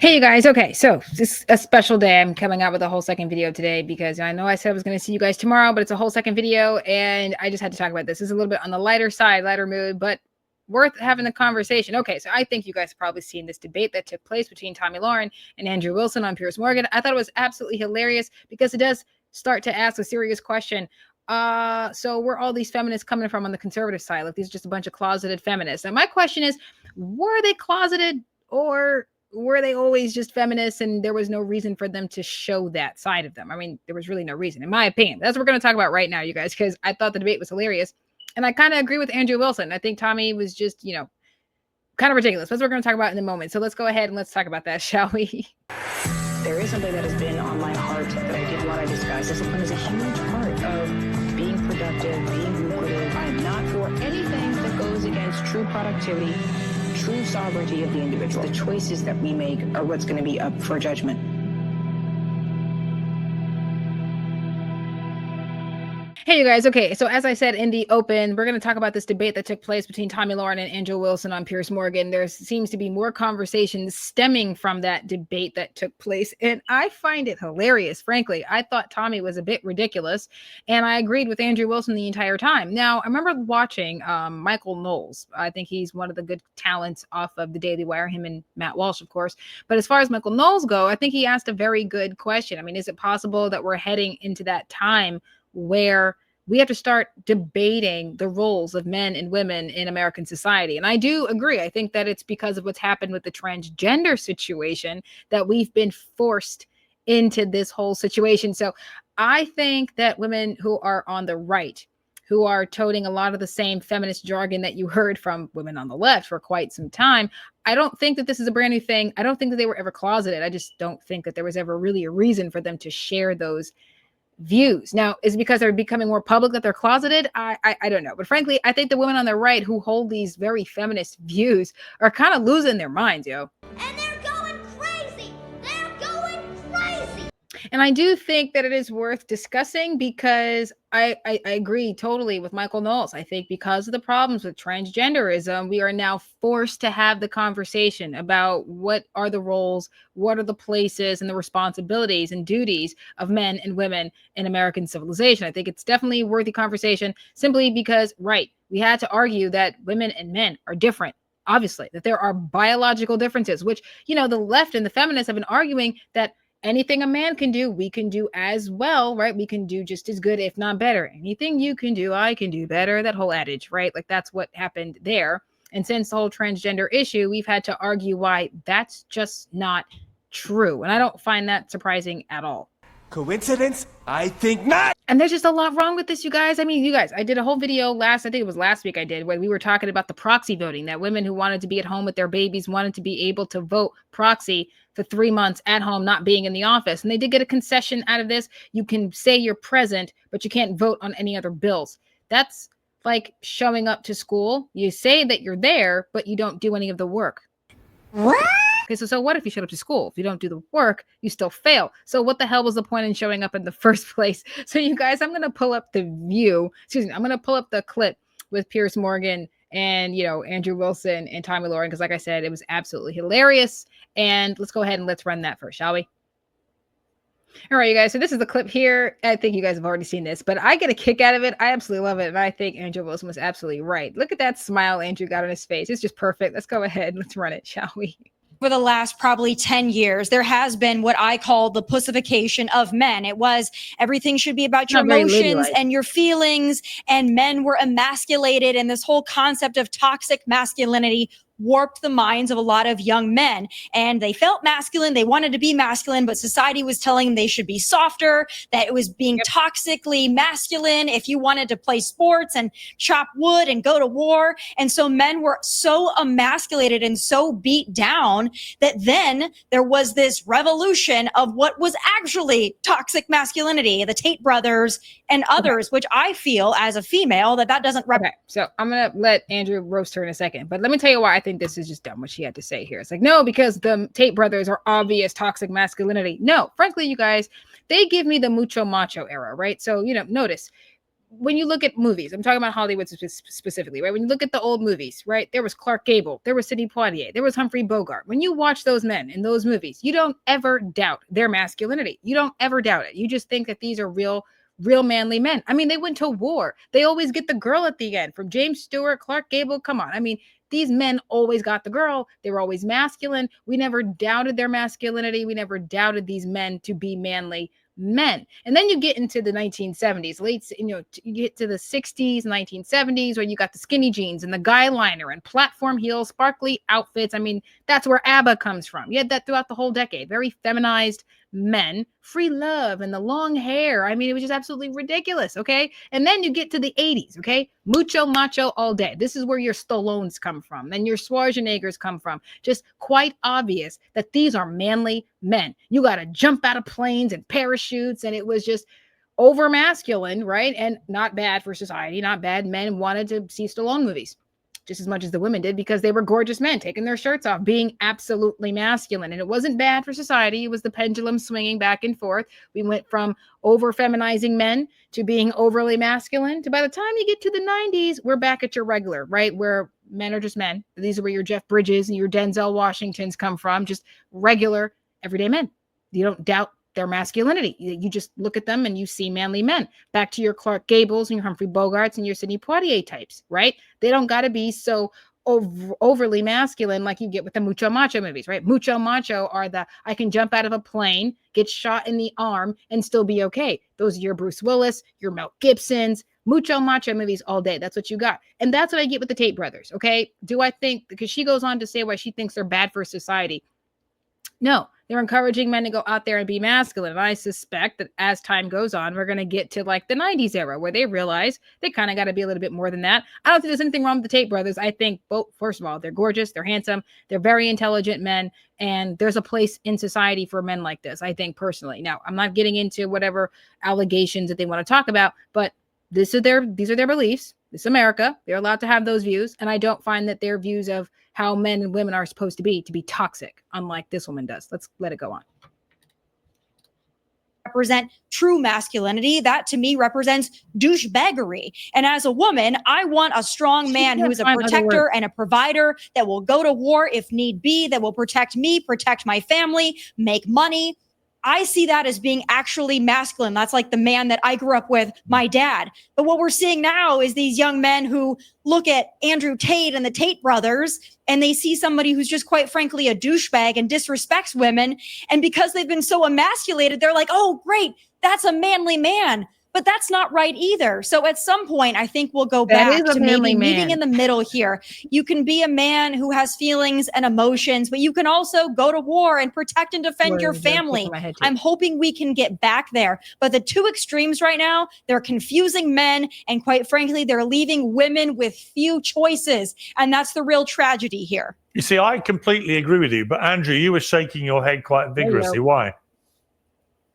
Hey you guys, okay, so this is a special day. I'm coming out with a whole second video today because I know I said I was going to see you guys tomorrow, but it's a whole second video and I just had to talk about this. This is a little bit on the lighter side, lighter mood, but worth having the conversation. Okay, so I think you guys have probably seen this debate that took place between Tommy Lauren and Andrew Wilson on Piers Morgan. I thought it was absolutely hilarious because it does start to ask a serious question. So where all these feminists coming from on the conservative side? Like these are just a bunch of closeted feminists. And my question is, were they closeted or were they always just feminists and there was no reason for them to show that side of them? I mean, there was really no reason, in my opinion. That's what we're going to talk about right now, you guys, because I thought the debate was hilarious. And I kind of agree with Andrew Wilson. I think Tommy was just, kind of ridiculous. That's what we're going to talk about in a moment. So let's go ahead and let's talk about that, shall we? There is something that has been on my heart that I did want to discuss. Discipline is a huge part of being productive, being lucrative. I am not for anything that goes against true productivity, true sovereignty of the individual. The choices that we make are what's going to be up for judgment. Hey, you guys. Okay, so as I said in the open, we're going to talk about this debate that took place between Tommy Lauren and Andrew Wilson on Piers Morgan. There seems to be more conversation stemming from that debate that took place, and I find it hilarious, frankly. I thought Tommy was a bit ridiculous, and I agreed with Andrew Wilson the entire time. Now, I remember watching Michael Knowles. I think he's one of the good talents off of the Daily Wire, him and Matt Walsh, of course. But as far as Michael Knowles go, I think he asked a very good question. I mean, is it possible that we're heading into that time where we have to start debating the roles of men and women in American society? And I do agree. I think that it's because of what's happened with the transgender situation that we've been forced into this whole situation. So I think that women who are on the right, who are toting a lot of the same feminist jargon that you heard from women on the left for quite some time, I don't think that this is a brand new thing. I don't think that they were ever closeted. I just don't think that there was ever really a reason for them to share those views. Now, is it because they're becoming more public that they're closeted? I don't know. But frankly, I think the women on the right who hold these very feminist views are kind of losing their minds, yo. And they're going crazy. They're going crazy. And I do think that it is worth discussing because I agree totally with Michael Knowles. I think because of the problems with transgenderism, we are now forced to have the conversation about what are the roles, what are the places and the responsibilities and duties of men and women in American civilization. I think it's definitely a worthy conversation simply because, right, we had to argue that women and men are different. Obviously, that there are biological differences, which, the left and the feminists have been arguing that anything a man can do, we can do as well, right? We can do just as good, if not better. Anything you can do, I can do better. That whole adage, right? Like that's what happened there. And since the whole transgender issue, we've had to argue why that's just not true. And I don't find that surprising at all. Coincidence? I think not. And there's just a lot wrong with this, you guys. I mean, you guys, I did a whole video I think it was last week I did, where we were talking about the proxy voting, that women who wanted to be at home with their babies wanted to be able to vote proxy for 3 months at home, not being in the office. And they did get a concession out of this. You can say you're present, but you can't vote on any other bills. That's like showing up to school. You say that you're there, but you don't do any of the work. What? Okay, so what if you showed up to school? If you don't do the work, you still fail. So what the hell was the point in showing up in the first place? So you guys, I'm going to pull up the I'm going to pull up the clip with Piers Morgan and, Andrew Wilson and Tommy Lauren, because like I said, it was absolutely hilarious. And let's go ahead and let's run that first, shall we? All right, you guys. So this is the clip here. I think you guys have already seen this, but I get a kick out of it. I absolutely love it. And I think Andrew Wilson was absolutely right. Look at that smile Andrew got on his face. It's just perfect. Let's go ahead and let's run it, shall we? For the last probably 10 years, there has been what I call the pussification of men. It was everything should be about your emotions and your feelings, and men were emasculated, and this whole concept of toxic masculinity warped the minds of a lot of young men, and they felt masculine. They wanted to be masculine, but society was telling them they should be softer, that it was being toxically masculine if you wanted to play sports and chop wood and go to war. And so men were so emasculated and so beat down that then there was this revolution of what was actually toxic masculinity, the Tate brothers and others, which I feel as a female that doesn't represent. Okay, so I'm going to let Andrew roast her in a second, but let me tell you why I think this is just dumb what she had to say here. It's like, no, because the Tate brothers are obvious toxic masculinity. No, frankly, you guys, they give me the mucho macho era, right? So, notice when you look at movies, I'm talking about Hollywood specifically, right? When you look at the old movies, right? There was Clark Gable, there was Sidney Poitier, there was Humphrey Bogart. When you watch those men in those movies, you don't ever doubt their masculinity. You don't ever doubt it. You just think that these are real manly men. I mean, they went to war. They always get the girl at the end. From James Stewart, Clark Gable, come on. I mean, these men always got the girl. They were always masculine. We never doubted their masculinity. We never doubted these men to be manly men. And then you get into the 1970s, you get to the 60s, 1970s, where you got the skinny jeans and the guy liner and platform heels, sparkly outfits. I mean, that's where ABBA comes from. You had that throughout the whole decade. Very feminized men, free love and the long hair. I mean, it was just absolutely ridiculous. Okay. And then you get to the 80s. Okay. Mucho macho all day. This is where your Stallones come from and your Schwarzeneggers come from. Just quite obvious that these are manly men. You got to jump out of planes and parachutes. And it was just over masculine, right? And not bad for society, not bad. Men wanted to see Stallone movies just as much as the women did because they were gorgeous men taking their shirts off, being absolutely masculine. And it wasn't bad for society. It was the pendulum swinging back and forth. We went from over feminizing men to being overly masculine to by the time you get to the 90s, we're back at your regular, right? Where men are just men. These are where your Jeff Bridges and your Denzel Washingtons come from, just regular everyday men. You don't doubt their masculinity. You just look at them and you see manly men. Back to your Clark Gables and your Humphrey Bogarts and your Sidney Poitier types, right? They don't got to be so overly masculine like you get with the Mucho Macho movies, right? Mucho Macho are the, I can jump out of a plane, get shot in the arm, and still be okay. Those are your Bruce Willis, your Mel Gibsons, Mucho Macho movies all day. That's what you got. And that's what I get with the Tate brothers, okay? Do I think, because she goes on to say why she thinks they're bad for society. No, they're encouraging men to go out there and be masculine. And I suspect that as time goes on, we're going to get to like the 90s era where they realize they kind of got to be a little bit more than that. I don't think there's anything wrong with the Tate brothers. I think both, first of all, they're gorgeous, they're handsome, they're very intelligent men, and there's a place in society for men like this, I think personally. Now, I'm not getting into whatever allegations that they want to talk about, but these are their beliefs. This is America. They're allowed to have those views. And I don't find that their views of how men and women are supposed to be toxic, unlike this woman does. Let's let it go on. Represent true masculinity. That to me represents douchebaggery. And as a woman, I want a strong man who is a protector and a provider that will go to war if need be, that will protect me, protect my family, make money. I see that as being actually masculine. That's like the man that I grew up with, my dad. But what we're seeing now is these young men who look at Andrew Tate and the Tate brothers, and they see somebody who's just quite frankly a douchebag and disrespects women. And because they've been so emasculated, they're like, oh, great, that's a manly man. But that's not right either. So at some point, I think we'll go back to maybe meeting in the middle here. You can be a man who has feelings and emotions, but you can also go to war and protect and defend your family. I'm hoping we can get back there. But the two extremes right now, they're confusing men. And quite frankly, they're leaving women with few choices. And that's the real tragedy here. You see, I completely agree with you. But Andrew, you were shaking your head quite vigorously. Why?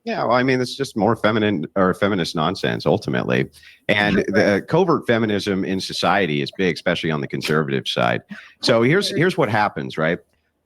Yeah, well, I mean, it's just more feminine or feminist nonsense ultimately. And the covert feminism in society is big, especially on the conservative side. So here's what happens, right?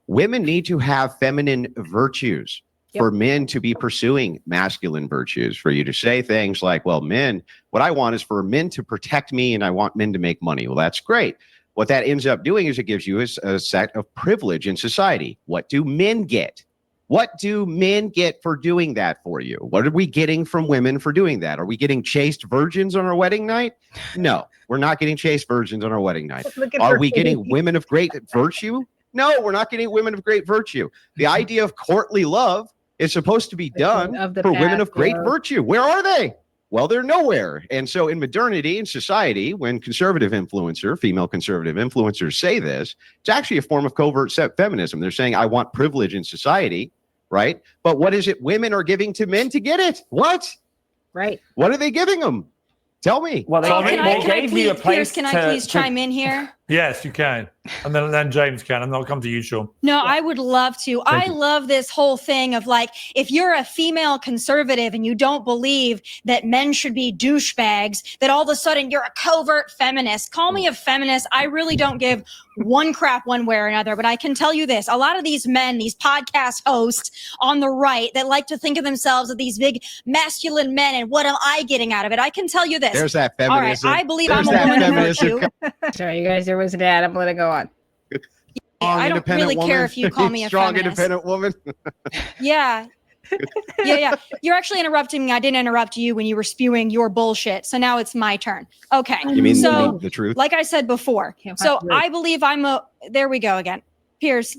Women need to have feminine virtues for men to be pursuing masculine virtues, for you to say things like, well, men, what I want is for men to protect me and I want men to make money. Well, that's great. What that ends up doing is it gives you a set of privilege in society. What do men get? What do men get for doing that for you? What are we getting from women for doing that? Are we getting chaste virgins on our wedding night? No, we're not getting chaste virgins on our wedding night. Are we getting women of great virtue? No, we're not getting women of great virtue. The idea of courtly love is supposed to be done for women of great virtue. Where are they? Well, they're nowhere. And so in modernity, in society, when female conservative influencers say this, it's actually a form of covert feminism. They're saying, I want privilege in society, right? But what is it women are giving to men to get it? What? Right. What are they giving them? Tell me. Well, can I please chime in here? Yes, you can. And then James can. And I'll come to you, Sean. No, I would love to. I love this whole thing of like, if you're a female conservative and you don't believe that men should be douchebags, that all of a sudden you're a covert feminist. Call me a feminist. I really don't give one crap one way or another. But I can tell you this, a lot of these men, these podcast hosts on the right that like to think of themselves as these big masculine men, and what am I getting out of it? I can tell you this. There's that feminism. All right, I believe There's I'm a that woman of feminism. virtue. Sorry, you guys, there was an ad. I'm going to go on. I don't really care if you call me a strong, feminist. independent woman. Yeah. Yeah. You're actually interrupting me. I didn't interrupt you when you were spewing your bullshit. So now it's my turn. Okay. You mean so, the truth? like I said before, so I believe there we go again. Pierce,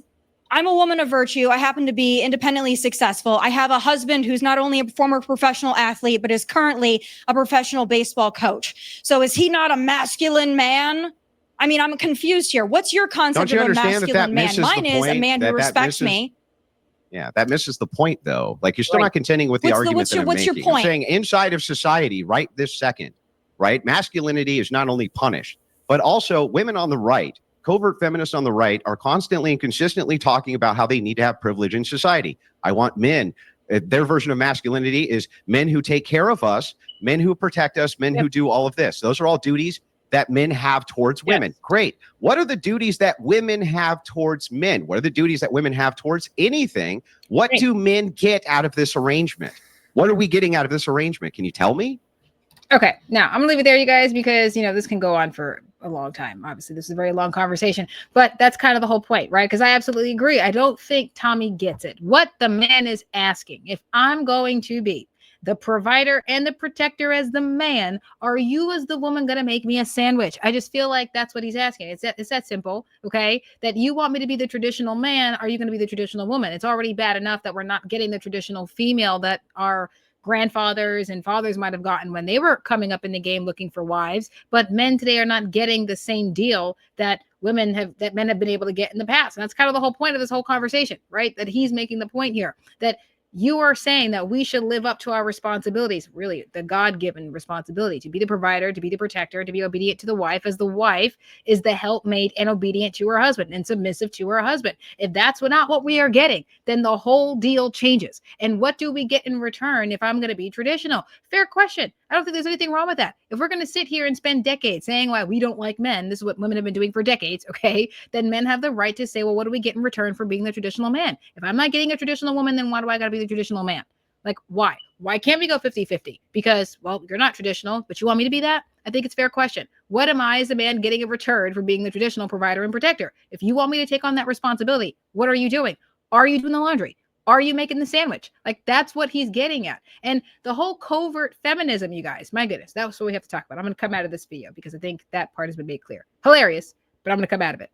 I'm a woman of virtue. I happen to be independently successful. I have a husband who's not only a former professional athlete, but is currently a professional baseball coach. So is he not a masculine man? I mean, I'm confused here. What's your concept of a masculine man? Mine is a man who respects me. Yeah, that misses the point, though. Like, you're still not contending with the argument that I'm making. What's your point? I'm saying inside of society, right this second, right, masculinity is not only punished, but also women on the right, covert feminists on the right, are constantly and consistently talking about how they need to have privilege in society. I want men. Their version of masculinity is men who take care of us, men who protect us, men who do all of this. Those are all duties that men have towards women. Yes. Great. What are the duties that women have towards men? What are the duties that women have towards anything? What do men get out of this arrangement? What are we getting out of this arrangement? Can you tell me? Okay, now I'm gonna leave it there, you guys, because this can go on for a long time. Obviously, this is a very long conversation, but that's kind of the whole point, right? Because I absolutely agree. I don't think Tommy gets it. What the man is asking, if I'm going to be the provider and the protector as the man, are you as the woman going to make me a sandwich? I just feel like that's what he's asking. It's that simple, okay? That you want me to be the traditional man, are you going to be the traditional woman? It's already bad enough that we're not getting the traditional female that our grandfathers and fathers might have gotten when they were coming up in the game looking for wives, but men today are not getting the same deal that men have been able to get in the past. And that's kind of the whole point of this whole conversation, right? That he's making the point here, that you are saying that we should live up to our responsibilities, really the God-given responsibility to be the provider, to be the protector, to be obedient to the wife, as the wife is the helpmate and obedient to her husband and submissive to her husband. If that's not what we are getting, then the whole deal changes. And what do we get in return if I'm going to be traditional? Fair question. I don't think there's anything wrong with that. If we're going to sit here and spend decades saying why we don't like men, this is what women have been doing for decades, okay, then men have the right to say, well, what do we get in return for being the traditional man? If I'm not getting a traditional woman, then why do I got to be the traditional man? Like, why? Why can't we go 50-50? Because, well, you're not traditional, but you want me to be that? I think it's a fair question. What am I as a man getting in return for being the traditional provider and protector? If you want me to take on that responsibility, what are you doing? Are you doing the laundry? Are you making the sandwich? Like, that's what he's getting at. And the whole covert feminism, you guys, my goodness, that's what we have to talk about. I'm going to come out of this video because I think that part has been made clear. Hilarious, but I'm going to come out of it.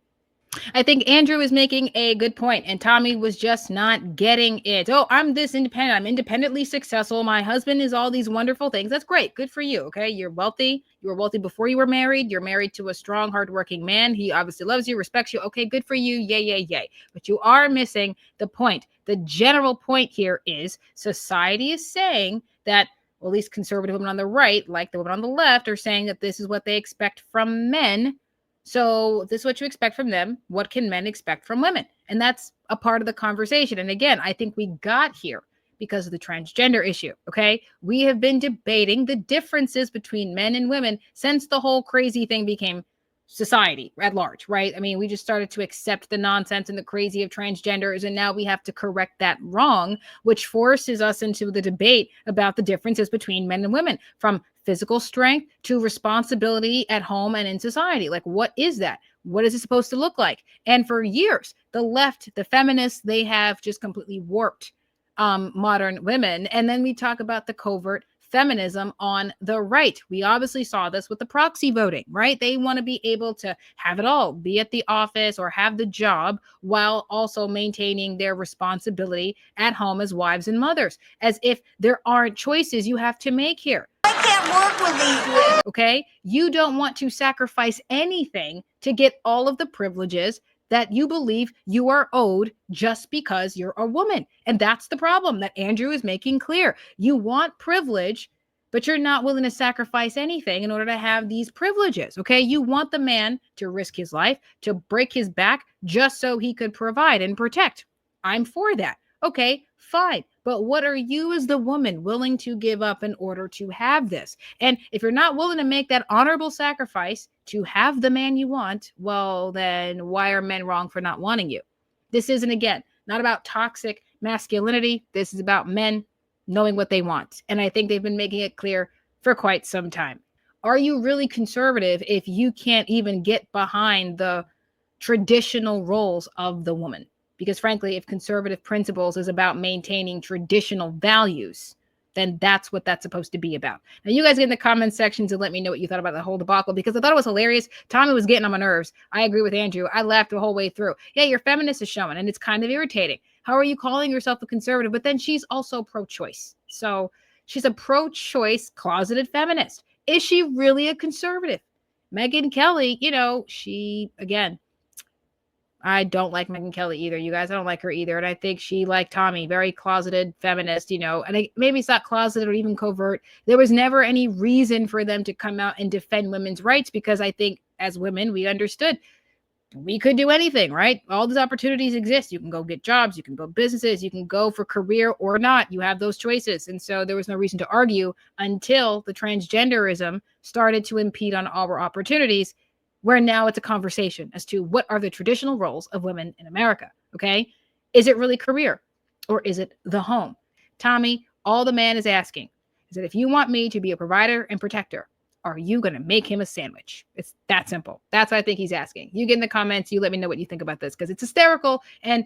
I think Andrew is making a good point, and Tommy was just not getting it. Oh, I'm this independent. I'm independently successful. My husband is all these wonderful things. That's great. Good for you. Okay. You're wealthy. You were wealthy before you were married. You're married to a strong, hardworking man. He obviously loves you, respects you. Okay. Good for you. Yay, yay, yay. But you are missing the point. The general point here is society is saying that, well, at least conservative women on the right, like the women on the left, are saying that this is what they expect from men. So this is what you expect from them. What can men expect from women? And that's a part of the conversation. And again, I think we got here because of the transgender issue. Okay. We have been debating the differences between men and women since the whole crazy thing became society at large, right? I mean, we just started to accept the nonsense and the crazy of transgenders, and now we have to correct that wrong, which forces us into the debate about the differences between men and women, from physical strength to responsibility at home and in society. Like, what is that? What is it supposed to look like? And for years, the left, the feminists, they have just completely warped modern women. And then we talk about the covert feminism on the right. We obviously saw this with the proxy voting, right? They want to be able to have it all, be at the office or have the job, while also maintaining their responsibility at home as wives and mothers, as if there aren't choices you have to make here. I can't work with these. Okay? You don't want to sacrifice anything to get all of the privileges that you believe you are owed just because you're a woman. And that's the problem that Andrew is making clear. You want privilege but you're not willing to sacrifice anything in order to have these privileges. Okay. You want the man to risk his life, to break his back just so he could provide and protect. I'm for that. Okay, fine. But what are you as the woman willing to give up in order to have this? And if you're not willing to make that honorable sacrifice to have the man you want, well, then why are men wrong for not wanting you? This isn't, again, not about toxic masculinity. This is about men knowing what they want. And I think they've been making it clear for quite some time. Are you really conservative if you can't even get behind the traditional roles of the woman? Because frankly, if conservative principles is about maintaining traditional values, then that's what that's supposed to be about. Now, you guys get in the comment sections and let me know what you thought about the whole debacle, because I thought it was hilarious. Tommy was getting on my nerves. I agree with Andrew. I laughed the whole way through. Yeah, your feminist is showing, and it's kind of irritating. How are you calling yourself a conservative? But then she's also pro-choice. So she's a pro-choice closeted feminist. Is she really a conservative? Megyn Kelly, she, again, I don't like Megyn Kelly either, you guys. I don't like her either. And I think she, like Tommy, very closeted feminist, and maybe it's not closeted or even covert. There was never any reason for them to come out and defend women's rights, because I think as women, we understood we could do anything, right? All these opportunities exist. You can go get jobs, you can build businesses, you can go for career or not. You have those choices. And so there was no reason to argue until the transgenderism started to impede on our opportunities, where now it's a conversation as to what are the traditional roles of women in America, okay? Is it really career, or is it the home? Tommy, all the man is asking is that if you want me to be a provider and protector, are you going to make him a sandwich? It's that simple. That's what I think he's asking. You get in the comments, you let me know what you think about this, because it's hysterical and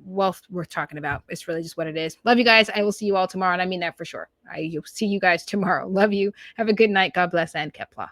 well worth talking about. It's really just what it is. Love you guys. I will see you all tomorrow, and I mean that for sure. You'll see you guys tomorrow. Love you. Have a good night. God bless, and Kepla.